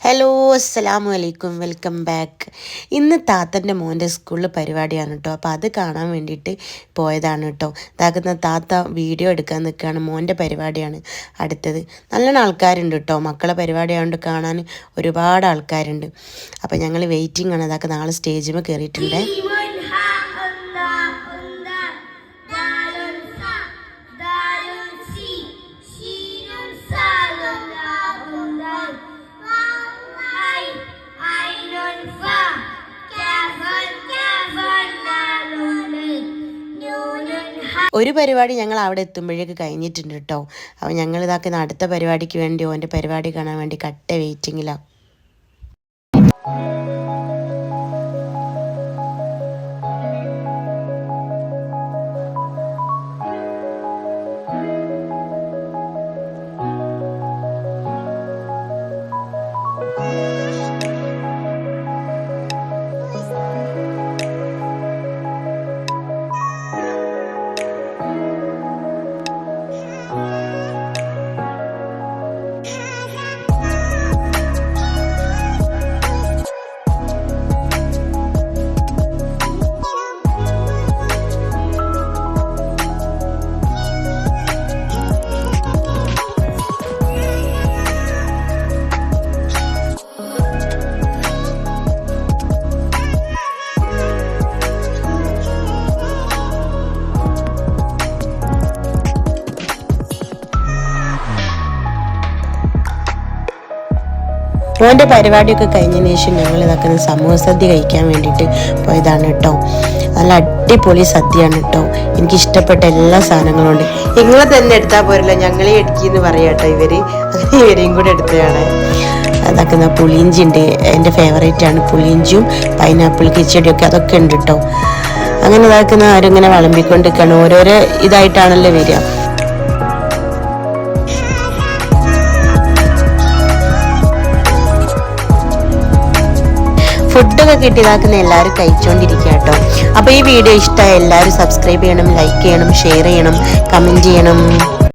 Hello അസ്സലാമു അലൈക്കും, welcome back. ഇന്ന് താത്തൻ്റെ മോൻ്റെ സ്കൂളിൽ പരിപാടിയാണ് കേട്ടോ. അപ്പോൾ അത് കാണാൻ വേണ്ടിയിട്ട് പോയതാണ് കേട്ടോ. ഇതാക്കുന്ന താത്ത വീഡിയോ എടുക്കാൻ നിൽക്കുകയാണ്. മോൻ്റെ പരിപാടിയാണ് അടുത്തത്. നല്ലോണം ആൾക്കാരുണ്ട് കേട്ടോ. മക്കളെ പരിപാടിയായതുകൊണ്ട് കാണാൻ ഒരുപാട് ആൾക്കാരുണ്ട്. അപ്പോൾ ഞങ്ങൾ വെയിറ്റിംഗ് ആണ്. അതൊക്കെ നാളെ സ്റ്റേജിൽ കയറിയിട്ടുണ്ട്. ഒരു പരിപാടി ഞങ്ങൾ അവിടെ എത്തുമ്പോഴേക്ക് കഴിഞ്ഞിട്ടുണ്ട് കേട്ടോ. അപ്പോൾ ഞങ്ങൾ ഇതാക്കുന്ന അടുത്ത പരിപാടിക്ക് വേണ്ടി ഓൻ്റെ പരിപാടി കാണാൻ വേണ്ടി കട്ട വെയിറ്റിങ്ങിലാണ്. മോൻ്റെ പരിപാടിയൊക്കെ കഴിഞ്ഞതിന് ശേഷം ഞങ്ങൾ ഇതാക്കുന്ന സമൂഹ സദ്യ കഴിക്കാൻ വേണ്ടിയിട്ട് പോയതാണ് കേട്ടോ. നല്ല അടിപൊളി സദ്യയാണ് കേട്ടോ. എനിക്കിഷ്ടപ്പെട്ട എല്ലാ സാധനങ്ങളും ഉണ്ട്. നിങ്ങളെ തന്നെ എടുത്താൽ പോരല്ലോ, ഞങ്ങളെ എടുക്കിയെന്ന് പറയാം കേട്ടോ. ഇവരെയും കൂടെ എടുത്തതാണ്. അതാക്കുന്ന പുളിയിഞ്ചി ഉണ്ട്. എൻ്റെ ഫേവറേറ്റാണ് പുളിയിഞ്ചിയും പൈനാപ്പിൾ കിച്ചടിയൊക്കെ, അതൊക്കെ ഉണ്ട് കേട്ടോ. അങ്ങനെ ഇതാക്കുന്ന ആരിങ്ങനെ വിളമ്പിക്കൊണ്ടിരിക്കുകയാണ്. ഓരോരോ ഇതായിട്ടാണല്ലോ വരിക. ഫുഡൊക്കെ കിട്ടിയതാക്കുന്ന എല്ലാവരും കഴിച്ചുകൊണ്ടിരിക്കുക കേട്ടോ. അപ്പോൾ ഈ വീഡിയോ ഇഷ്ടമായ എല്ലാവരും സബ്സ്ക്രൈബ് ചെയ്യണം, ലൈക്ക് ചെയ്യണം, ഷെയർ ചെയ്യണം, കമൻറ്റ് ചെയ്യണം.